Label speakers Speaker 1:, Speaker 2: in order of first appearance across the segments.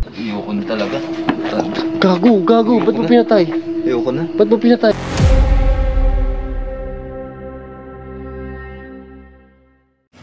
Speaker 1: Ayoko na talaga.
Speaker 2: Gago. Ba't mo pinatay?
Speaker 1: Ayoko na.
Speaker 2: Ba't mo pinatay?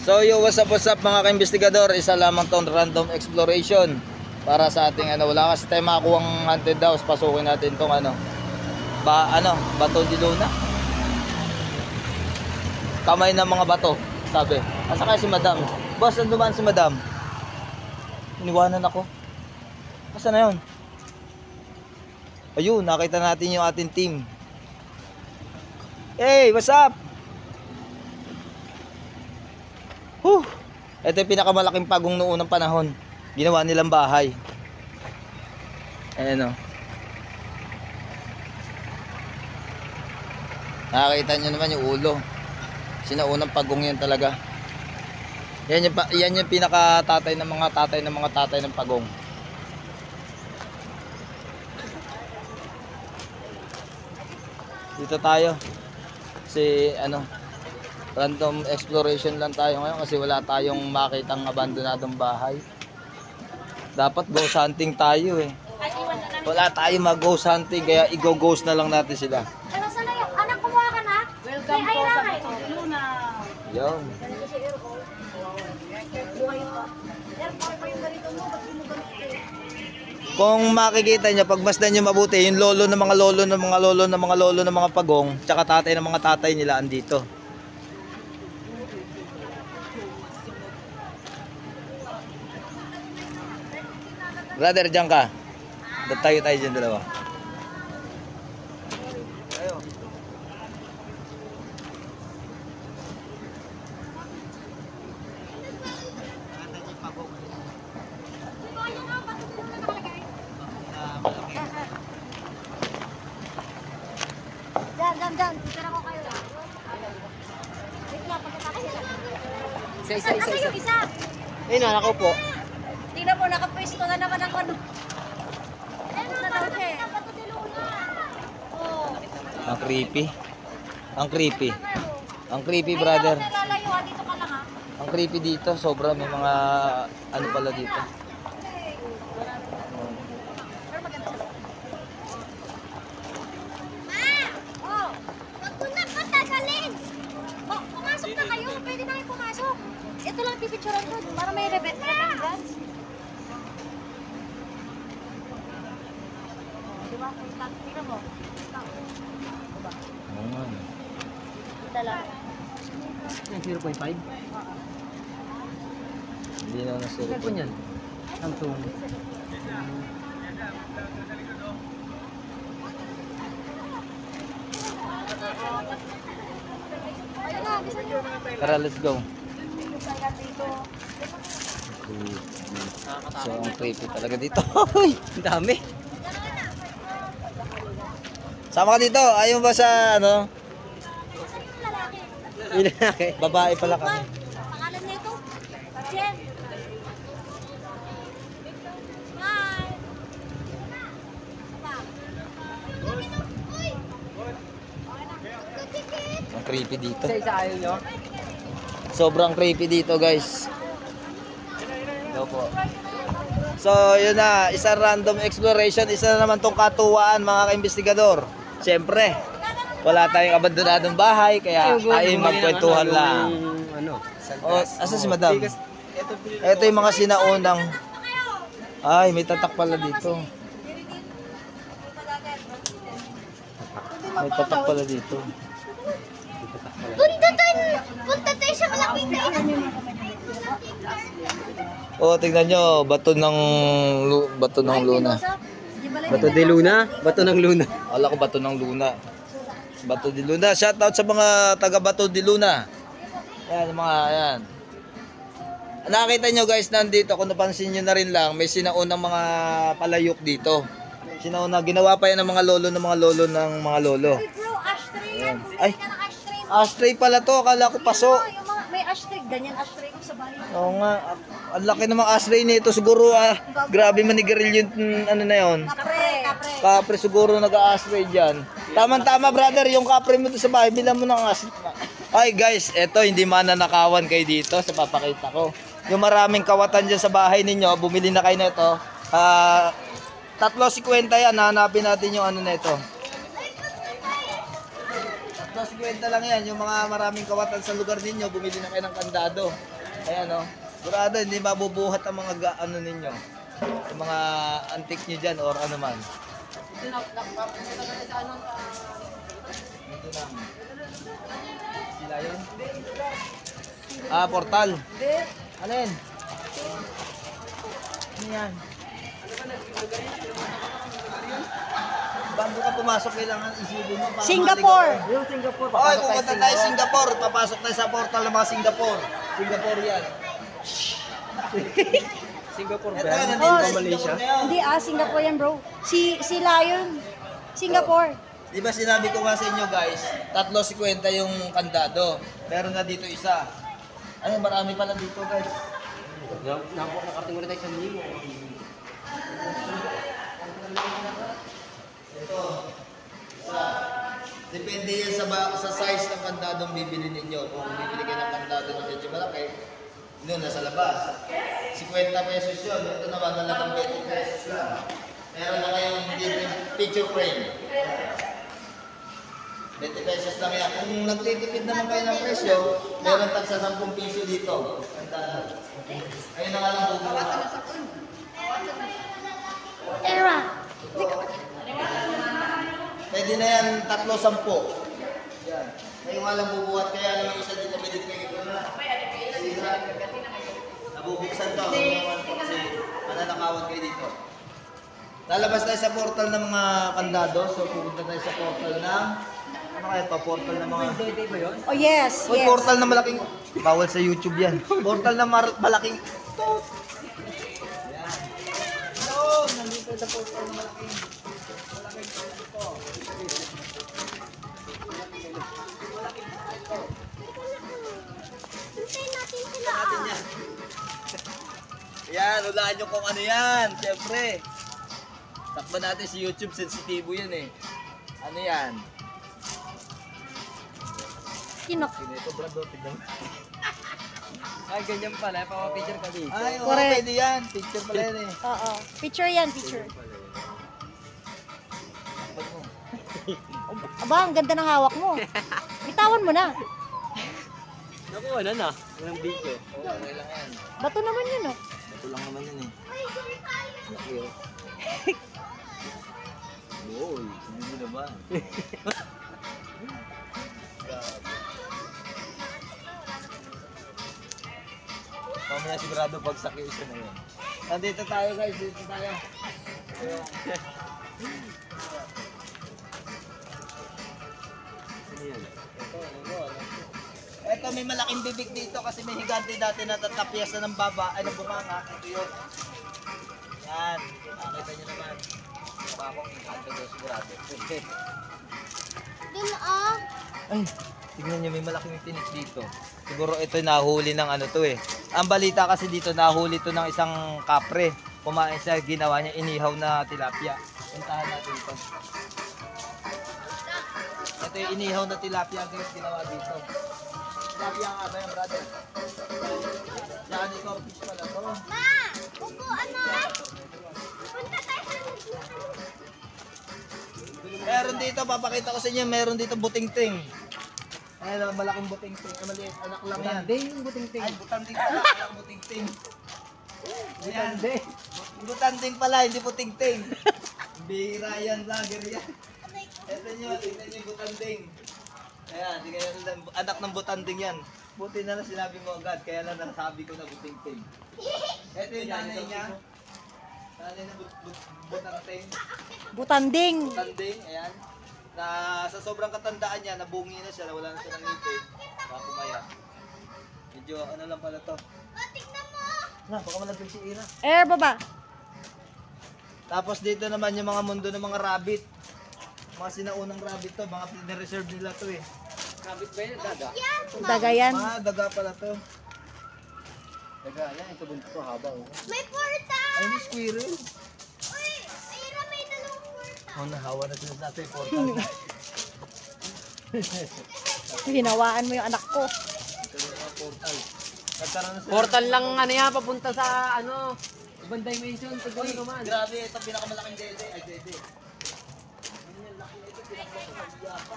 Speaker 1: So yo, what's up mga ka-investigador? Isa lamang tong random exploration para sa ating wala kasi tayo makakuhang haunted house. Pasukin natin tong bato di luna. Kamay ng mga bato, sabi. Asa kaya si Madam? Boss, nandumaan si Madam. Iniwanan ako. Asa na yun? Ayun, nakita natin yung ating team. Hey, what's up? Ito yung pinakamalaking pagong noong unang panahon. Ginawa nilang bahay. Ayan o. Nakakita nyo naman yung ulo. Sinaunang pagong yan talaga. Yan yung pinakatatay ng mga tatay ng pagong. Dito tayo. Random exploration lang tayo ngayon kasi wala tayong makitang abandonadong bahay. Dapat ghost hunting tayo eh. Wala tayong mag-ghost hunting kaya i-ghost na lang natin sila.
Speaker 3: Ano sana yung anak kumuha ka na?
Speaker 4: Welcome po sa Luna.
Speaker 1: Yun. Kung makikita nyo, pagmasdan nyo mabuti, yung lolo ng mga pagong, tsaka tatay ng mga tatay nila andito. Brother, dyan ka. Tayo dyan dalawa. Tayo.
Speaker 3: Diyan. Tira ko kayo lang. Wait lang, pagkakasya lang. Isa.
Speaker 2: Ayun na, ako po.
Speaker 3: Tingnan mo, nakapwesto na naman ang ano. Ano na daw siya?
Speaker 1: Ang creepy. Ang creepy, brother.
Speaker 3: Nalalayo, dito ka lang ha.
Speaker 1: Ang creepy dito, sobra may mga pala dito.
Speaker 3: Pumasok na kayo. Pwede na kayo pumasok. Ito lang pipicturean ko para may remembrance. Diba? Tingnan mo. Dala.
Speaker 2: 0.5?
Speaker 1: Hindi na nasira.
Speaker 2: Ano po yan? Samsung.
Speaker 3: Ayun na, bisa nyo.
Speaker 1: Tara, let's go. So, ang creepy talaga dito. Ang dami. Sama ka dito. Ayaw ba sa
Speaker 3: Lalaki.
Speaker 1: babae pala kami.
Speaker 3: Pangalan nito? Jen. Hi.
Speaker 1: Ang creepy dito.
Speaker 2: Isa ayaw nyo?
Speaker 1: Sobrang creepy dito, guys. Ito po. So, yun na. Isang random exploration. Isa na naman tong katuwaan, mga ka-investigador. Siyempre, wala tayong abandonadong bahay, kaya tayo magkwentuhan lang. Asa si Madam? Ito yung mga sinaunang. Ay, may tatak pala dito. May tatak pala dito.
Speaker 3: Punta tayo sa malapit na ina.
Speaker 1: Oh, tingnan nyo, bato ng luna.
Speaker 2: Bato de Luna? Bato ng Luna.
Speaker 1: Akala ko bato ng luna. Bato de Luna. Shout out sa mga taga Bato de Luna. Ayan, ayan. Nakita nyo guys, nandito, kung napansin nyo na rin lang, may sinaunang mga palayok dito. Sinauna, ginawa pa yan ng mga lolo ng mga lolo.
Speaker 3: Bro, ashtray yan.
Speaker 1: Ay,
Speaker 3: Bumili ka ng ashtray.
Speaker 1: ashtray pala to, akala ko paso.
Speaker 3: Yung mga, may ashtray, ganyan ashtray ko sa bahay.
Speaker 1: Oo nga, ang laki ng mga ashtray nito. Siguro, grabe manigaril yung na yun.
Speaker 3: Kapre.
Speaker 1: Kapre siguro nag-a-ashtray dyan. Tama brother, yung kapre mo to sa bahay, bilang mo ng ashtray. Ay guys, eto, hindi mananakawan kayo dito sa papakita ko. Yung maraming kawatan dyan sa bahay ninyo, bumili na kayo nito. 3.50 yan. Hanapin natin yung ano na ito. 3.50 lang yan. Yung mga maraming kawatan sa lugar ninyo, bumili na kayo ng kandado. Ayan o. Sigurado, hindi mabubuhat ang mga ano ninyo. Yung mga antique nyo dyan or ano man. Ito lang. Sila yun? Portal. Ano yun? Ano yan? Bago ka pumasok, kailangan isipin mo.
Speaker 3: Singapore.
Speaker 2: Yung Singapore.
Speaker 1: Oy, pumunta tayo sa Singapore. Papasok tayo sa portal ng mga Singapore. Singapore yan.
Speaker 2: Singapore
Speaker 1: Ito,
Speaker 2: ba?
Speaker 1: nandito
Speaker 3: Oh,
Speaker 1: sa Malaysia.
Speaker 3: Hindi Singapore yan bro. Sila yun. Singapore.
Speaker 1: Di ba sinabi ko nga sa inyo guys, 3.50 yung kandado. Meron na dito isa. Ay, marami pala dito guys.
Speaker 2: Nakarating mo na tayo sa Limo.
Speaker 1: Ito. Isa. Depende yan sa size ng kandadong bibili ninyo. Kung bibili kayo ng kandado na medyo malaki, yun, nasa labas. 50 pesos yun. Ito naman, talagang 20 pesos lang. Meron na kayong dito yung picture frame. 20 pesos lang yan. Kung nagtitipid naman kayo ng presyo, meron tag sa 10 piso dito. Kandado. Ayun na nga lang bubuha.
Speaker 3: Era.
Speaker 1: Pwede na yan, 3.10. Yan. Ngayon nga lang bubuhat, kaya lang yung isa dito pwede kayo na. Nabubuksan to. Kasi mananakawan kayo dito. Lalabas tayo sa portal ng mga kandado. So pupunta tayo sa portal ng... Ano kaya pa? Portal ng mga...
Speaker 3: Oh yes,
Speaker 1: Uy,
Speaker 3: yes.
Speaker 1: portal na malaking... Bawal sa YouTube yan. Portal na malaking... Yan. Hello! Nandito sa portal na malaking...
Speaker 3: Hintayin natin sila.
Speaker 1: Natin yan. Yan, ulaan nyo kung ano yan. Siyempre. Takpan natin si YouTube, sensitibo yan eh. Ano yan?
Speaker 3: Kinok.
Speaker 1: Ito, Brad, tignan mo.
Speaker 2: Ay, ganyan pala. Papa-picture ka dito.
Speaker 1: Ay, oo,
Speaker 3: Correct.
Speaker 1: pwede yan. Picture pala yan eh.
Speaker 3: Oo. Picture yan, picture.
Speaker 1: Takpan mo.
Speaker 3: Aba, ang ganda ng hawak mo. Bitawan mo na.
Speaker 2: Naku, ano na? Walang video.
Speaker 1: Oo, okay lang yan.
Speaker 3: Bato naman yun, oh.
Speaker 1: Ito lang naman yan eh. Laki oh. Uy, hindi naman. Mamaya sigurado bagsak yung isa na yun. Nandito tayo guys, dito tayo. Ayun. Ito, may malaking bibig dito kasi may higante dati na tatapyas na ng baba, ay ng bunganga. Ito yun. Yan, nakita nyo naman. Bakong higante doon sigurado.
Speaker 3: Dun,
Speaker 1: Ay, tignan nyo, may malaking tinik dito. Siguro ito nahuli ng ano to eh. Ang balita kasi dito, nahuli to ng isang kapre. Kumain siya, ginawa niya inihaw na tilapia. Puntahan natin ito. Ito yung inihaw na tilapia guys, ginawa dito. Tilapia nga ba yan, brother? Yan, ikaw fish pala to.
Speaker 3: Ma! Upo, ano? Punta tayo sa
Speaker 1: Meron dito, papakita ko sa inyo, meron dito buting-ting. Ayun, malaking buting-ting. Maliit, anak lang yan.
Speaker 2: Butanding, buting-ting.
Speaker 1: Ay, buting-ting pala, anak buting-ting. Ayan. Buting-ting pala, hindi buting-ting. Bira yan, vlogger yan. Ito nyo, tignan nyo yung buting-ting. Ayan, tignan nyo, anak ng buting-ting yan. Buti na lang sinabi mo agad, kaya lang nasabi ko na buting-ting. Ito yung nanay niya. Nanay na buting-ting.
Speaker 3: Butanding.
Speaker 1: Tanding, ayan. Na sa sobrang katandaan niya, nabungi na siya, wala na siya ng ngipin. Baka pumaya. Medyo ano lang pala to. Na, baka malaglag si Ira.
Speaker 3: Air baba.
Speaker 1: Tapos dito naman yung mga mundo ng mga rabbit. Mga sinaunang rabbit to, mga pina-reserve nila to eh.
Speaker 2: Rabbit ba yun? Daga?
Speaker 3: Daga yan.
Speaker 1: Mga daga pala to.
Speaker 2: Daga, yan. Ito bunto to, haba. Oh.
Speaker 3: May portal!
Speaker 1: Ay, may squirrel.
Speaker 3: Uy! Ira, may dalawang portal.
Speaker 1: Oh, nahawa na sila natin yung portal.
Speaker 3: Hinawaan mo yung anak ko.
Speaker 1: Ito yung mga portal. Nagkaroon na sila.
Speaker 2: Portal lang ano yan, papunta sa ano. Ibang dimension, tignan
Speaker 1: Uy,
Speaker 2: mo naman.
Speaker 1: grabe, ito pinakamalaking dede. Ay, dede. Ano yung laki na ito, pinakamalaking yapa.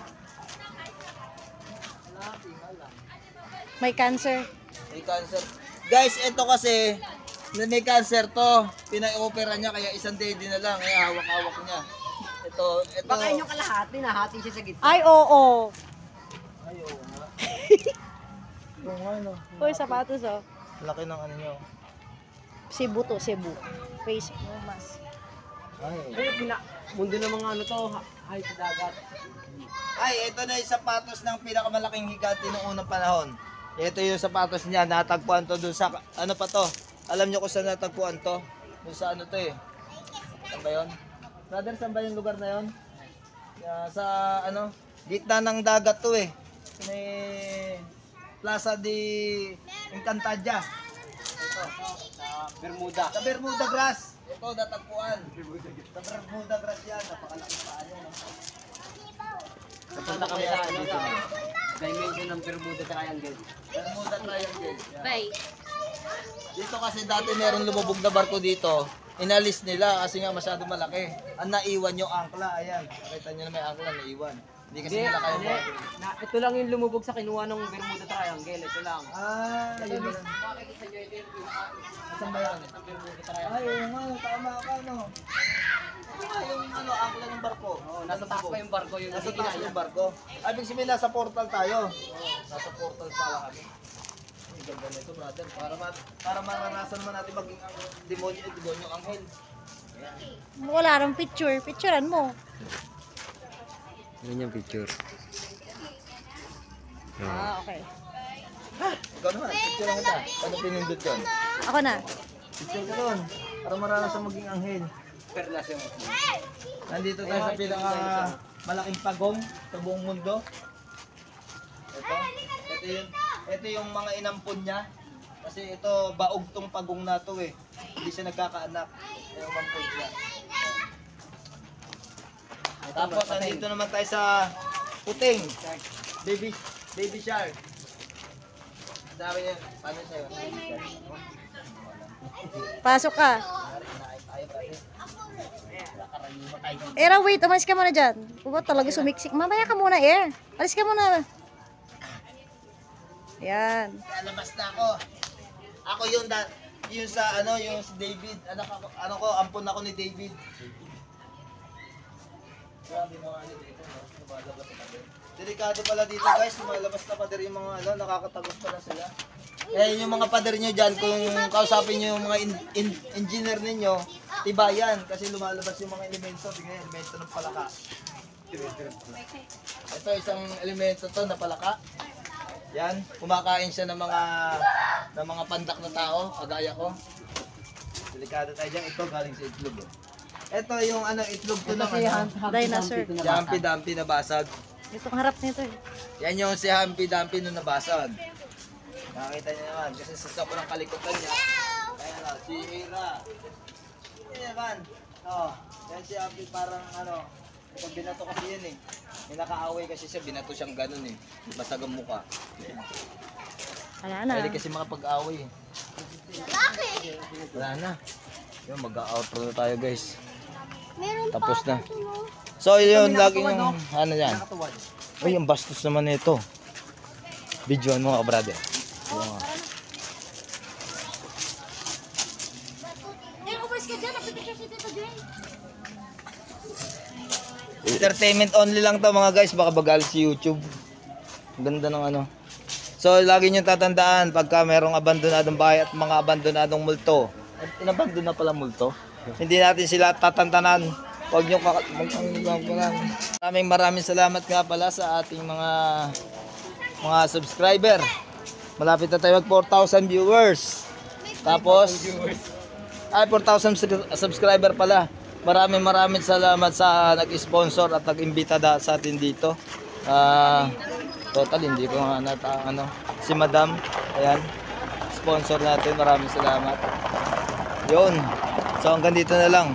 Speaker 1: Laki, hala.
Speaker 3: May cancer.
Speaker 1: May cancer. Guys, ito kasi, na may cancer to. Pinai-opera niya, kaya isang dede na lang. Kaya hawak-hawak niya. Ito.
Speaker 2: Baka yun yung kalahati, nahati siya sa gitna.
Speaker 3: Ay, oo.
Speaker 1: Ay, oo nga. Oo nga, no.
Speaker 3: Uy, sapatos oh.
Speaker 1: Laki ng ano nyo.
Speaker 3: Cebu to, Cebu. Face mask.
Speaker 1: Ay,
Speaker 2: Mundo ng mga ano to, hay sa dagat.
Speaker 1: Ay, ito na yung sapatos ng pinakamalaking higante noong unang panahon. Ito yung sapatos niya, natagpuan to doon sa, ano pa to? Alam nyo kung saan natagpuan to? Doon sa ano to eh. Saan ba yun? Brother, saan ba yung lugar na yun? Sa ano, gitna ng dagat to eh. May Plaza de Encantadia. Ito,
Speaker 2: Sa Bermuda.
Speaker 1: sa Bermuda Grass. Ito, natagpuan. Sa Bermuda Grass yan, napakalaki pa ano.
Speaker 2: Napunta kami sa ano, sa dimension ng Bermuda Triangle.
Speaker 1: Bermuda Triangle. Yan.
Speaker 3: Bye.
Speaker 1: Dito kasi dati meron lumubog na barko dito. Inalis nila kasi nga masyado malaki. Ang naiwan yung angkla, ayan. Nakita nyo na may angkla, naiwan. Hindi kasi nila kaya
Speaker 2: Hindi. Ito lang yung lumubog sa kinuha ng Bermuda Triangle. Ito lang.
Speaker 1: Ah, yun na.
Speaker 2: Makikita nyo ito yung
Speaker 1: Saan ba yan?
Speaker 2: ng Bermuda Triangle.
Speaker 1: Ay, oo nga, tama ka, no. Ito nga yung ano, angkla ng barko.
Speaker 2: Oo, nasa taas pa yung barko yung
Speaker 1: Nasa taas yung barko. Ay, ibig sabihin nasa portal tayo. Nasa portal pala kami. Ang ganda nito, brother. Para maranasan naman natin maging ang demonyo anghel.
Speaker 3: Wala rang picture. Picturean mo.
Speaker 2: Yan yung picture.
Speaker 3: Ah, okay.
Speaker 1: Ikaw naman, picture lang kita. Ano pinindot yun?
Speaker 3: Ako na.
Speaker 1: Picture ka doon. Para maranasan maging anghel.
Speaker 2: Perlas yung
Speaker 1: Nandito tayo sa pinaka malaking pagong sa buong mundo. Ito yung mga inampon niya. Kasi ito, baog tong pagong na to eh. Hindi siya nagkakaanak. Yung mampon niya. Tapos, nandito naman tayo sa puting. Baby shark. Sabi niya, paano sa'yo?
Speaker 3: Pasok ka. Era, wait. Umalis ka muna dyan. Diba talaga sumiksik? Mamaya ka muna, Air. Alis ka muna. Yan.
Speaker 1: Lalabas na ako. Ako yung sa ano, yung si David. Ano ko, ampon ako ni David. Grabe mga ano dito, no? Lumalabas sa pader. Delikado pala dito guys, lumalabas na pader yung mga ano, nakakatagos pala sila. Eh yung mga pader nyo dyan, kung kausapin nyo yung mga engineer ninyo, tibayan kasi lumalabas yung mga elemento. Tingnan yung elemento ng palaka. Ito isang elemento to na palaka. Yan, kumakain siya ng mga pandak na tao, kagaya ko. Delikado tayo dyan, ito galing sa itlog. Oh. Ito yung ano, itlog to ng ano,
Speaker 3: Dinosaur.
Speaker 1: si Humpy Dumpy na basag.
Speaker 3: Itong harap nito eh.
Speaker 1: Yan yung si Humpy Dumpy na nabasag. Nakita niyo naman, kasi sa sobrang kalikutan niya. Ayan o, si Hira. Yan naman. Oh, yan si Humpy parang ano, pag binato kasi yan eh. May nakaaway kasi siya, binato siyang ganun eh. Basag ang mukha.
Speaker 3: Wala na.
Speaker 1: Pwede kasi mga pag-away eh. Wala na. Yun, mag-outro na tayo guys. Tapos na. So yun, lagi yung ano yan. Uy, yung bastos naman nito. Videoan mo ka, brother.
Speaker 3: Umalis ka dyan. Napipicture si Tito Jane.
Speaker 1: Entertainment only lang to mga guys, baka bagal si YouTube. Ganda ng ano. So lagi nyo tatandaan pagka merong abandonadong bahay at mga abandonadong multo. Inabandon na pala multo. Hindi natin sila tatantanan. Huwag nyo maraming salamat nga pala sa ating mga subscriber. Malapit na tayo mag 4,000 viewers. Tapos 4,000 subscriber pala. Maraming salamat sa nag-sponsor at nag-imbita sa atin dito. Total hindi ko nga si Madam. Ayan. Sponsor natin. Maraming salamat. Yun. So hanggang dito na lang.